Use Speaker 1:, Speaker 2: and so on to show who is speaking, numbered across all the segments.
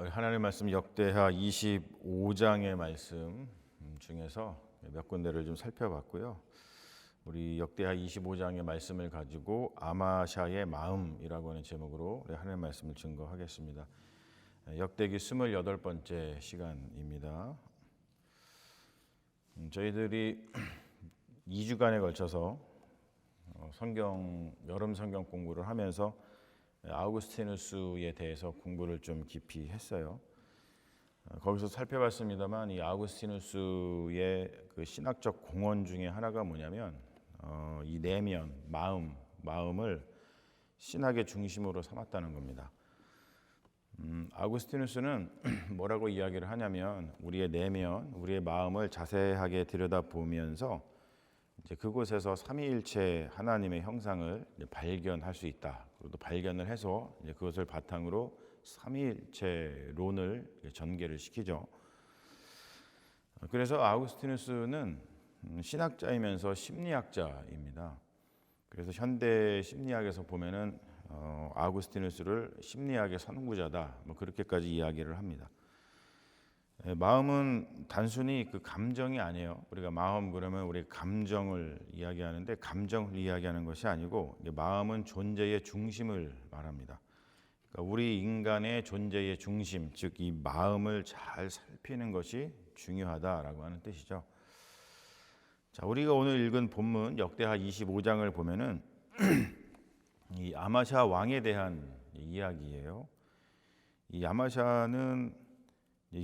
Speaker 1: 하나님의 말씀 역대하 25장의 말씀 중에서 몇 군데를 좀 살펴봤고요. 우리 역대하 25장의 말씀을 가지고 아마샤의 마음이라고 하는 제목으로 하나님의 말씀을 증거하겠습니다. 역대기 28번째 시간입니다. 저희들이 2주간에 걸쳐서 여름 성경 공부를 하면서 아우구스티누스에 대해서 공부를 좀 깊이 했어요. 거기서 살펴봤습니다만 이 아우구스티누스의 그 신학적 공헌 중에 하나가 뭐냐면 이 내면, 마음을 신학의 중심으로 삼았다는 겁니다. 아우구스티누스는 뭐라고 이야기를 하냐면 우리의 내면, 우리의 마음을 자세하게 들여다보면서 이제 그곳에서 삼위일체 하나님의 형상을 발견할 수 있다. 그리고 또 발견을 해서 이제 그것을 바탕으로 삼위일체론을 전개를 시키죠. 그래서 아우구스티누스는 신학자이면서 심리학자입니다. 그래서 현대 심리학에서 보면은 아우구스티누스를 심리학의 선구자다. 뭐 그렇게까지 이야기를 합니다. 마음은 단순히 그 감정이 아니에요. 우리가 마음 그러면 우리 감정을 이야기하는데 감정을 이야기하는 것이 아니고 마음은 존재의 중심을 말합니다. 그러니까 우리 인간의 존재의 중심, 즉 이 마음을 잘 살피는 것이 중요하다라고 하는 뜻이죠. 자, 우리가 오늘 읽은 본문 역대하 25장을 보면은 이 아마샤 왕에 대한 이야기예요. 이 아마샤는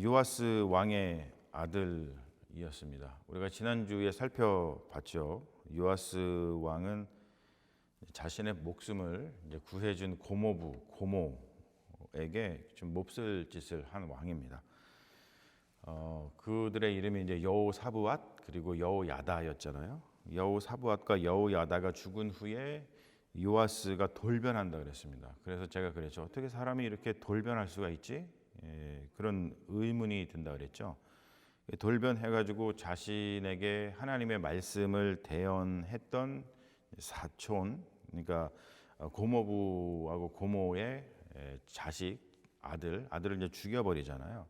Speaker 1: 요아스 왕의 아들이었습니다. 우리가 지난주에 살펴봤죠. 요아스 왕은 자신의 목숨을 구해준 고모에게 좀 몹쓸 짓을 한 왕입니다. 그들의 이름이 이제 여호사브앗 그리고 여호야다였잖아요. 여호사브앗과 여호야다가 죽은 후에 요아스가 돌변한다 그랬습니다. 그래서 제가 그랬죠. 어떻게 사람이 이렇게 돌변할 수가 있지? 그런 의문이 든다 그랬죠. 돌변해가지고 자신에게 하나님의 말씀을 대언했던 사촌, 그러니까 고모부하고 고모의 자식, 아들을 이제 죽여버리잖아요.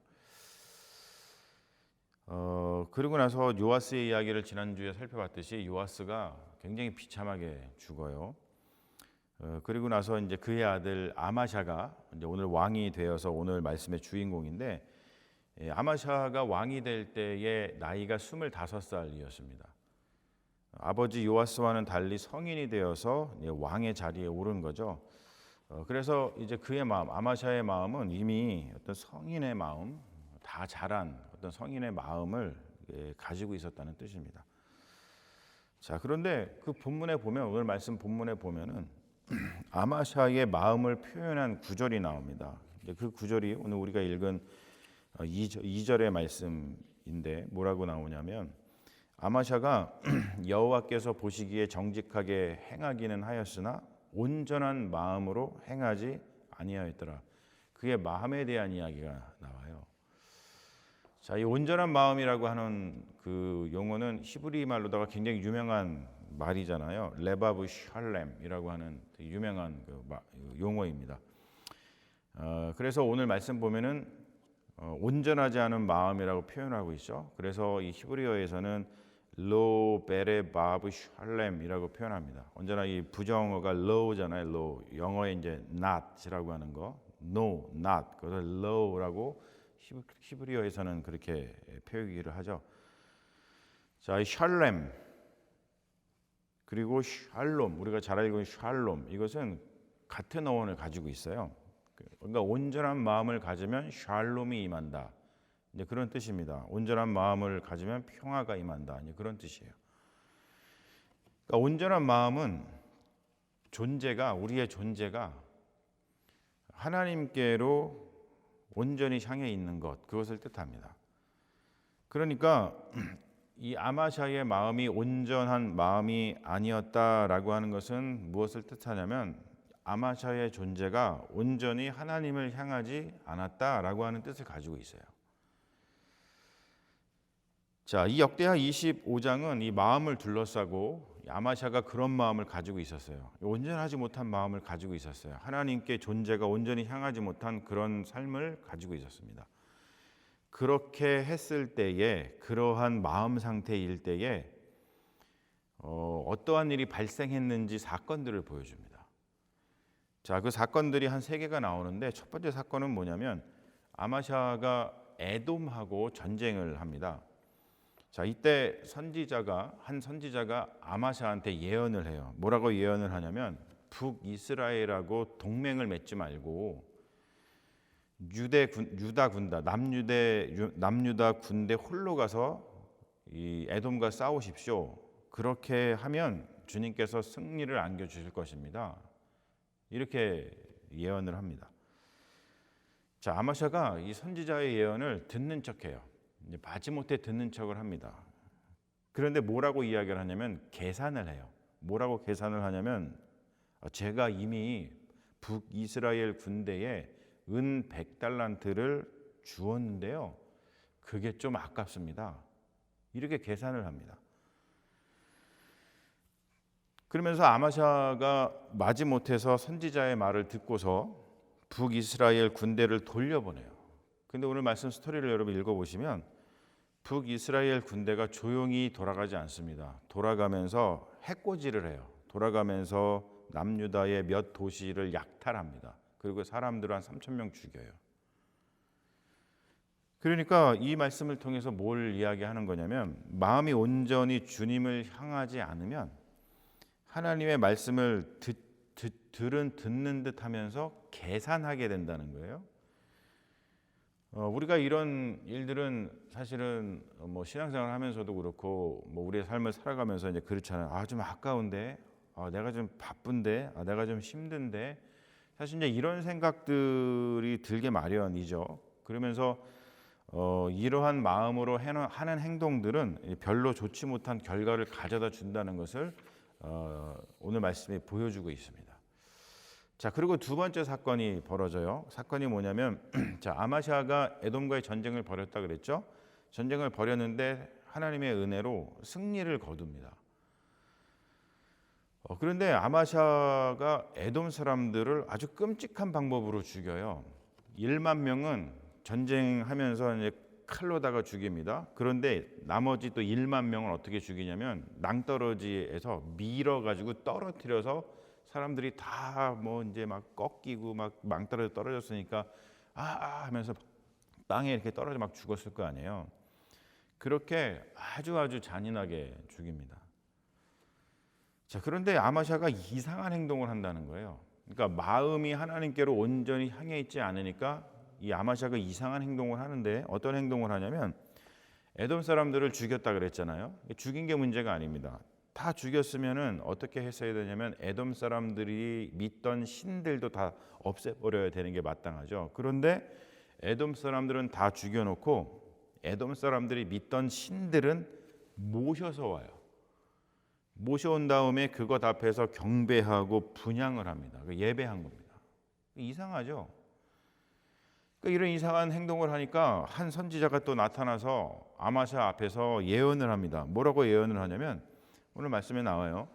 Speaker 1: 그리고 나서 요아스의 이야기를 지난주에 살펴봤듯이 요아스가 굉장히 비참하게 죽어요. 그리고 나서 이제 그의 아들 아마샤가 이제 오늘 왕이 되어서 오늘 말씀의 주인공인데, 아마샤가 왕이 될 때의 나이가 25살이었습니다. 아버지 요아스와는 달리 성인이 되어서 왕의 자리에 오른 거죠. 그래서 이제 그의 마음, 아마샤의 마음은 이미 어떤 성인의 마음, 다 자란 어떤 성인의 마음을 가지고 있었다는 뜻입니다. 자, 그런데 그 본문에 보면, 오늘 말씀 본문에 보면은 아마샤의 마음을 표현한 구절이 나옵니다. 그 구절이 오늘 우리가 읽은 2절의 말씀인데 뭐라고 나오냐면, 아마샤가 여호와께서 보시기에 정직하게 행하기는 하였으나 온전한 마음으로 행하지 아니하였더라. 그의 마음에 대한 이야기가 나와요. 자, 이 온전한 마음이라고 하는 그 용어는 히브리 말로다가 굉장히 유명한 말이잖아요. 레바브 샬렘이라고 하는 유명한 그 용어입니다. 그래서 오늘 말씀 보면은 온전하지 않은 마음이라고 표현하고 있죠. 그래서 이 히브리어에서는 로 베레 바브 샬렘이라고 표현합니다. 언제나 이 부정어가 low잖아요. low. 영어에 이제 not이라고 하는 거, no, not. 그래서 low라고 히브리어에서는 그렇게 표기를 하죠. 자, 이 샬렘 그리고 샬롬, 우리가 잘 알고 있는 샬롬, 이것은 같은 어원을 가지고 있어요. 그러니까 온전한 마음을 가지면 샬롬이 임한다. 이제 그런 뜻입니다. 온전한 마음을 가지면 평화가 임한다. 이제 그런 뜻이에요. 그러니까 온전한 마음은 우리의 존재가 하나님께로 온전히 향해 있는 것, 그것을 뜻합니다. 그러니까 이 아마샤의 마음이 온전한 마음이 아니었다라고 하는 것은 무엇을 뜻하냐면, 아마샤의 존재가 온전히 하나님을 향하지 않았다라고 하는 뜻을 가지고 있어요. 자, 이 역대하 25장은 이 마음을 둘러싸고 아마샤가 그런 마음을 가지고 있었어요. 온전하지 못한 마음을 가지고 있었어요. 하나님께 존재가 온전히 향하지 못한 그런 삶을 가지고 있었습니다. 그렇게 했을 때에, 그러한 마음 상태일 때에 어떠한 일이 발생했는지 사건들을 보여줍니다. 자, 그 사건들이 한 3개가 나오는데, 첫 번째 사건은 뭐냐면 아마샤가 에돔하고 전쟁을 합니다. 자, 이때 한 선지자가 아마샤한테 예언을 해요. 뭐라고 예언을 하냐면, 북이스라엘하고 동맹을 맺지 말고 남유다 군대 홀로 가서 이 에돔과 싸우십시오. 그렇게 하면 주님께서 승리를 안겨 주실 것입니다. 이렇게 예언을 합니다. 자, 아마샤가 이 선지자의 예언을 듣는 척해요. 이제 마지못해 듣는 척을 합니다. 그런데 뭐라고 이야기를 하냐면 계산을 해요. 뭐라고 계산을 하냐면, 제가 이미 북이스라엘 군대에 은 100달란트를 주었는데요, 그게 좀 아깝습니다. 이렇게 계산을 합니다. 그러면서 아마샤가 마지못해서 선지자의 말을 듣고서 북이스라엘 군대를 돌려보내요. 근데 오늘 말씀 스토리를 여러분 읽어보시면 북이스라엘 군대가 조용히 돌아가지 않습니다. 돌아가면서 해코지를 해요. 돌아가면서 남유다의 몇 도시를 약탈합니다. 그리고 사람들 한 3,000명 죽여요. 그러니까 이 말씀을 통해서 뭘 이야기하는 거냐면, 마음이 온전히 주님을 향하지 않으면 하나님의 말씀을 듣는 듯 하면서 계산하게 된다는 거예요. 우리가 이런 일들은 사실은 신앙생활 하면서도 그렇고 우리의 삶을 살아가면서 이제 그렇잖아요. 좀 아까운데, 내가 좀 바쁜데, 내가 좀 힘든데, 사실 이제 이런 생각들이 들게 마련이죠. 그러면서 이러한 마음으로 하는 행동들은 별로 좋지 못한 결과를 가져다 준다는 것을 오늘 말씀이 보여주고 있습니다. 자, 그리고 두 번째 사건이 벌어져요. 사건이 뭐냐면 자, 아마샤가 에돔과의 전쟁을 벌였다 그랬죠. 전쟁을 벌였는데 하나님의 은혜로 승리를 거둡니다. 그런데 아마샤가 에돔 사람들을 아주 끔찍한 방법으로 죽여요. 1만 명은 전쟁하면서 이제 칼로다가 죽입니다. 그런데 나머지 또 1만 명을 어떻게 죽이냐면 낭떠러지에서 밀어가지고 떨어뜨려서, 사람들이 다 이제 막 꺾이고 막 망떨어져 떨어졌으니까 하면서 땅에 이렇게 떨어져 막 죽었을 거 아니에요. 그렇게 아주 잔인하게 죽입니다. 자, 그런데 아마샤가 이상한 행동을 한다는 거예요. 그러니까 마음이 하나님께로 온전히 향해 있지 않으니까 이 아마샤가 이상한 행동을 하는데, 어떤 행동을 하냐면 에돔 사람들을 죽였다 그랬잖아요. 죽인 게 문제가 아닙니다. 다 죽였으면은 어떻게 했어야 되냐면 에돔 사람들이 믿던 신들도 다 없애버려야 되는 게 마땅하죠. 그런데 에돔 사람들은 다 죽여놓고 에돔 사람들이 믿던 신들은 모셔서 와요. 모셔온 다음에 그것 앞에서 경배하고 분향을 합니다. 예배한 겁니다. 이상하죠? 이런 이상한 행동을 하니까 한 선지자가 또 나타나서 아마샤 앞에서 예언을 합니다. 뭐라고 예언을 하냐면, 오늘 말씀에 나와요.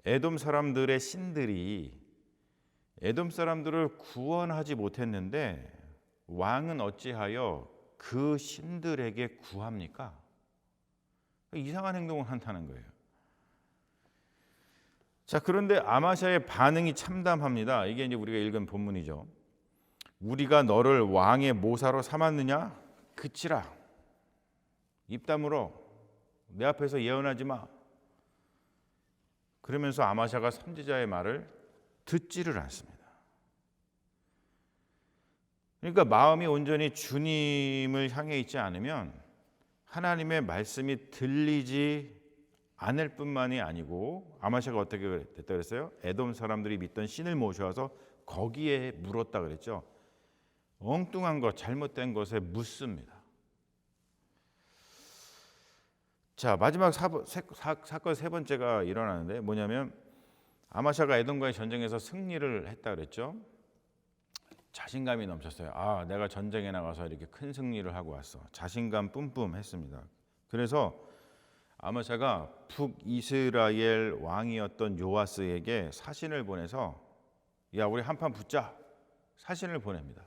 Speaker 1: 에돔 사람들의 신들이 에돔 사람들을 구원하지 못했는데 왕은 어찌하여 그 신들에게 구합니까? 이상한 행동을 한다는 거예요. 자, 그런데 아마샤의 반응이 참담합니다. 이게 이제 우리가 읽은 본문이죠. 우리가 너를 왕의 모사로 삼았느냐? 그치라. 입 다물어. 내 앞에서 예언하지 마. 그러면서 아마샤가 선지자의 말을 듣지를 않습니다. 그러니까 마음이 온전히 주님을 향해 있지 않으면 하나님의 말씀이 들리지 않을 뿐만이 아니고, 아마샤가 어떻게 됐다 그랬어요? 에돔 사람들이 믿던 신을 모셔와서 거기에 물었다 그랬죠. 엉뚱한 것, 잘못된 것에 묻습니다. 자, 마지막 사건 세 번째가 일어나는데 뭐냐면, 아마샤가 에돔과의 전쟁에서 승리를 했다 그랬죠. 자신감이 넘쳤어요. 내가 전쟁에 나가서 이렇게 큰 승리를 하고 왔어. 자신감 뿜뿜 했습니다. 그래서 아마샤가 북이스라엘 왕이었던 요아스에게 사신을 보내서 야, 우리 한판 붙자. 사신을 보냅니다.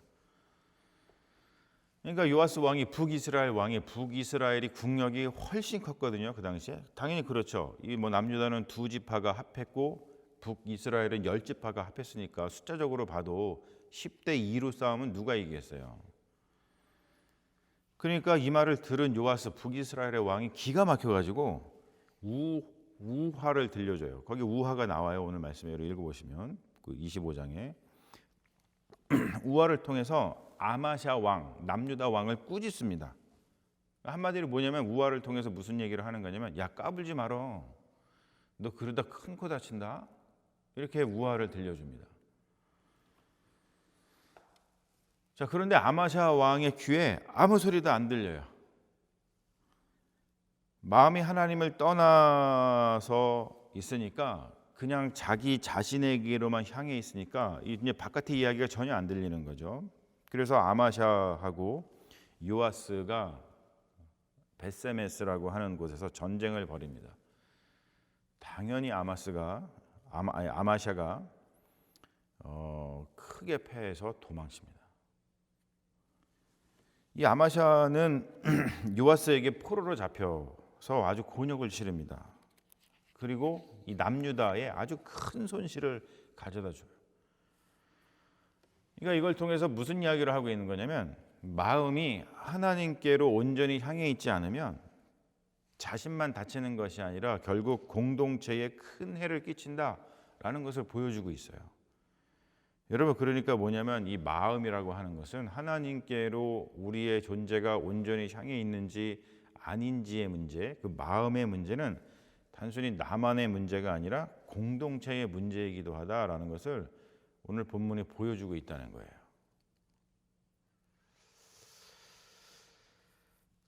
Speaker 1: 그러니까 요아스 왕이 북이스라엘이 국력이 훨씬 컸거든요. 그 당시에. 당연히 그렇죠. 이 뭐 남유다는 2지파가 합했고 북이스라엘은 10지파가 합했으니까 숫자적으로 봐도 10대 2로 싸우면 누가 이기겠어요. 그러니까 이 말을 들은 요아스 북이스라엘의 왕이 기가 막혀가지고 우화를 들려줘요. 거기 우화가 나와요. 오늘 말씀에 읽어보시면 그 25장에 우화를 통해서 아마샤 왕, 남유다 왕을 꾸짖습니다. 한마디로 뭐냐면 우화를 통해서 무슨 얘기를 하는 거냐면 야, 까불지 말어. 너 그러다 큰 코 다친다. 이렇게 우화를 들려줍니다. 자, 그런데 아마샤 왕의 귀에 아무 소리도 안 들려요. 마음이 하나님을 떠나서 있으니까 그냥 자기 자신에게로만 향해 있으니까 이제 바깥의 이야기가 전혀 안 들리는 거죠. 그래서 아마샤하고 요아스가 베세메스라고 하는 곳에서 전쟁을 벌입니다. 당연히 아마샤가 크게 패해서 도망칩니다. 이 아마샤는 요아스에게 포로로 잡혀서 아주 곤욕을 치릅니다. 그리고 이 남유다에 아주 큰 손실을 가져다 줘요. 그러니까 이걸 통해서 무슨 이야기를 하고 있는 거냐면 마음이 하나님께로 온전히 향해 있지 않으면 자신만 다치는 것이 아니라 결국 공동체에 큰 해를 끼친다라는 것을 보여주고 있어요. 여러분, 그러니까 뭐냐면 이 마음이라고 하는 것은 하나님께로 우리의 존재가 온전히 향해 있는지 아닌지의 문제, 그 마음의 문제는 단순히 나만의 문제가 아니라 공동체의 문제이기도 하다라는 것을 오늘 본문이 보여주고 있다는 거예요.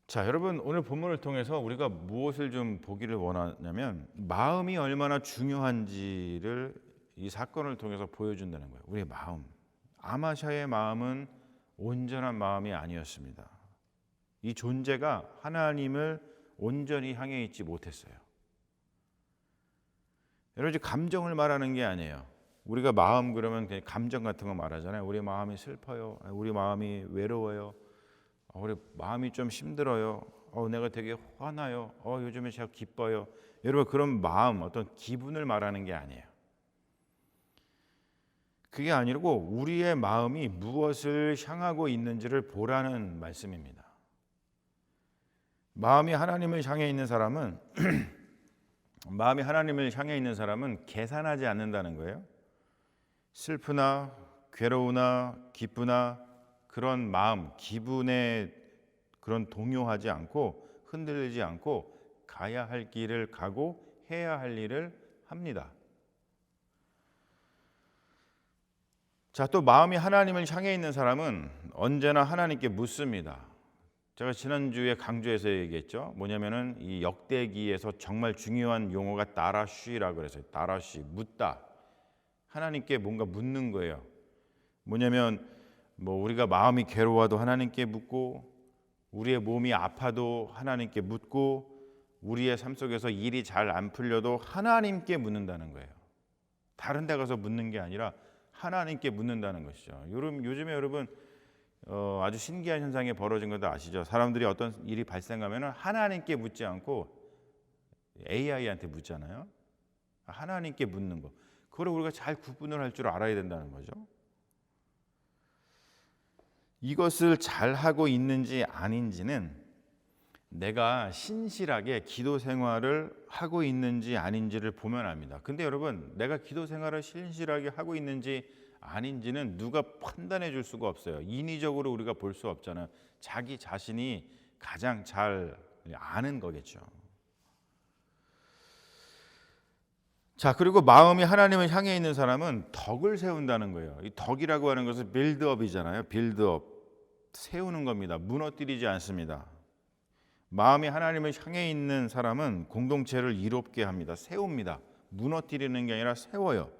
Speaker 1: 자, 여러분, 오늘 본문을 통해서 우리가 무엇을 좀 보기를 원하냐면 마음이 얼마나 중요한지를 이 사건을 통해서 보여준다는 거예요. 우리의 마음. 아마샤의 마음은 온전한 마음이 아니었습니다. 이 존재가 하나님을 온전히 향해 있지 못했어요. 여러분, 이제 감정을 말하는 게 아니에요. 우리가 마음 그러면 그냥 감정 같은 거 말하잖아요. 우리 마음이 슬퍼요. 우리 마음이 외로워요. 우리 마음이 좀 힘들어요. 내가 되게 화나요. 요즘에 제가 기뻐요. 여러분, 그런 마음, 어떤 기분을 말하는 게 아니에요. 그게 아니고 우리의 마음이 무엇을 향하고 있는지를 보라는 말씀입니다. 마음이 하나님을 향해 있는 사람은 계산하지 않는다는 거예요. 슬프나 괴로우나 기쁘나 그런 마음, 기분에 그런 동요하지 않고 흔들리지 않고 가야 할 길을 가고 해야 할 일을 합니다. 자, 또 마음이 하나님을 향해 있는 사람은 언제나 하나님께 묻습니다. 제가 지난주에 강조해서 얘기했죠. 뭐냐면은 이 역대기에서 정말 중요한 용어가 다라쉬라고 그랬어요. 다라쉬, 묻다. 하나님께 뭔가 묻는 거예요. 뭐냐면 우리가 마음이 괴로워도 하나님께 묻고, 우리의 몸이 아파도 하나님께 묻고, 우리의 삶 속에서 일이 잘 안 풀려도 하나님께 묻는다는 거예요. 다른 데 가서 묻는 게 아니라 하나님께 묻는다는 것이죠. 요즘에 여러분 아주 신기한 현상이 벌어진 것도 아시죠? 사람들이 어떤 일이 발생하면 하나님께 묻지 않고 AI한테 묻잖아요. 하나님께 묻는 거. 그걸 우리가 잘 구분을 할 줄 알아야 된다는 거죠. 이것을 잘 하고 있는지 아닌지는 내가 신실하게 기도 생활을 하고 있는지 아닌지를 보면 압니다. 근데 여러분, 내가 기도 생활을 신실하게 하고 있는지 아닌지는 누가 판단해 줄 수가 없어요. 인위적으로 우리가 볼 수 없잖아요. 자기 자신이 가장 잘 아는 거겠죠. 자, 그리고 마음이 하나님을 향해 있는 사람은 덕을 세운다는 거예요. 이 덕이라고 하는 것은 빌드업이잖아요. 빌드업, 세우는 겁니다. 무너뜨리지 않습니다. 마음이 하나님을 향해 있는 사람은 공동체를 이롭게 합니다. 세웁니다. 무너뜨리는 게 아니라 세워요.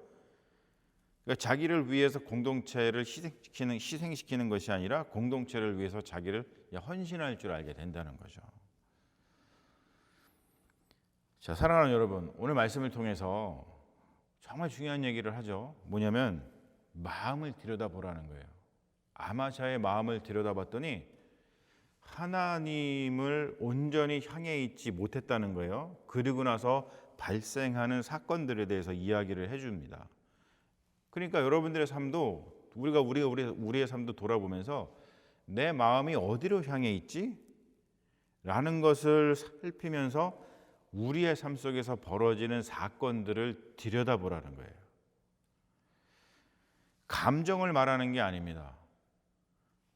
Speaker 1: 그러니까 자기를 위해서 공동체를 희생시키는 것이 아니라 공동체를 위해서 자기를 헌신할 줄 알게 된다는 거죠. 자, 사랑하는 여러분, 오늘 말씀을 통해서 정말 중요한 얘기를 하죠. 뭐냐면 마음을 들여다보라는 거예요. 아마샤의 마음을 들여다봤더니 하나님을 온전히 향해 있지 못했다는 거예요. 그리고 나서 발생하는 사건들에 대해서 이야기를 해줍니다. 그러니까 여러분들의 삶도 우리의 삶도 돌아보면서 내 마음이 어디로 향해 있지? 라는 것을 살피면서 우리의 삶 속에서 벌어지는 사건들을 들여다보라는 거예요. 감정을 말하는 게 아닙니다.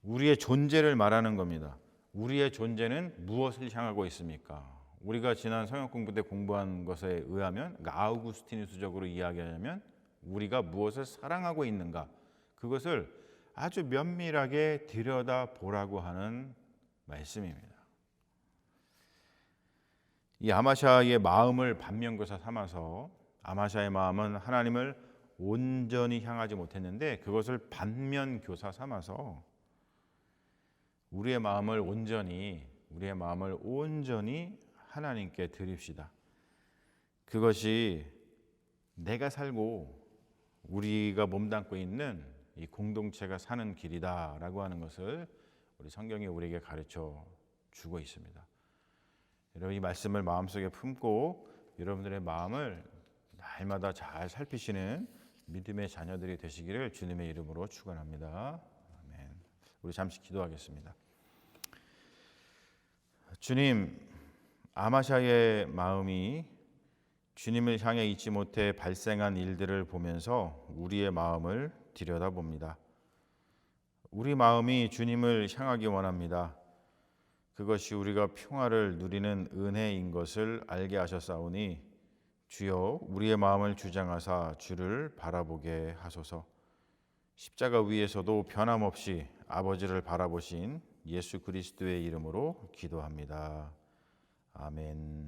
Speaker 1: 우리의 존재를 말하는 겁니다. 우리의 존재는 무엇을 향하고 있습니까? 우리가 지난 성역 공부 때 공부한 것에 의하면, 그러니까 아우구스티누스적으로 이야기하자면 우리가 무엇을 사랑하고 있는가, 그것을 아주 면밀하게 들여다보라고 하는 말씀입니다. 이 아마샤의 마음을 반면교사 삼아서, 아마샤의 마음은 하나님을 온전히 향하지 못했는데 그것을 반면교사 삼아서 우리의 마음을 온전히 하나님께 드립시다. 그것이 내가 살고 우리가 몸담고 있는 이 공동체가 사는 길이다라고 하는 것을 우리 성경이 우리에게 가르쳐 주고 있습니다. 여러분, 이 말씀을 마음속에 품고 여러분들의 마음을 날마다 잘 살피시는 믿음의 자녀들이 되시기를 주님의 이름으로 축원합니다. 아멘. 우리 잠시 기도하겠습니다. 주님, 아마샤의 마음이 주님을 향해 있지 못해 발생한 일들을 보면서 우리의 마음을 들여다봅니다. 우리 마음이 주님을 향하기 원합니다. 그것이 우리가 평화를 누리는 은혜인 것을 알게 하셨사오니 주여, 우리의 마음을 주장하사 주를 바라보게 하소서. 십자가 위에서도 변함없이 아버지를 바라보신 예수 그리스도의 이름으로 기도합니다. 아멘.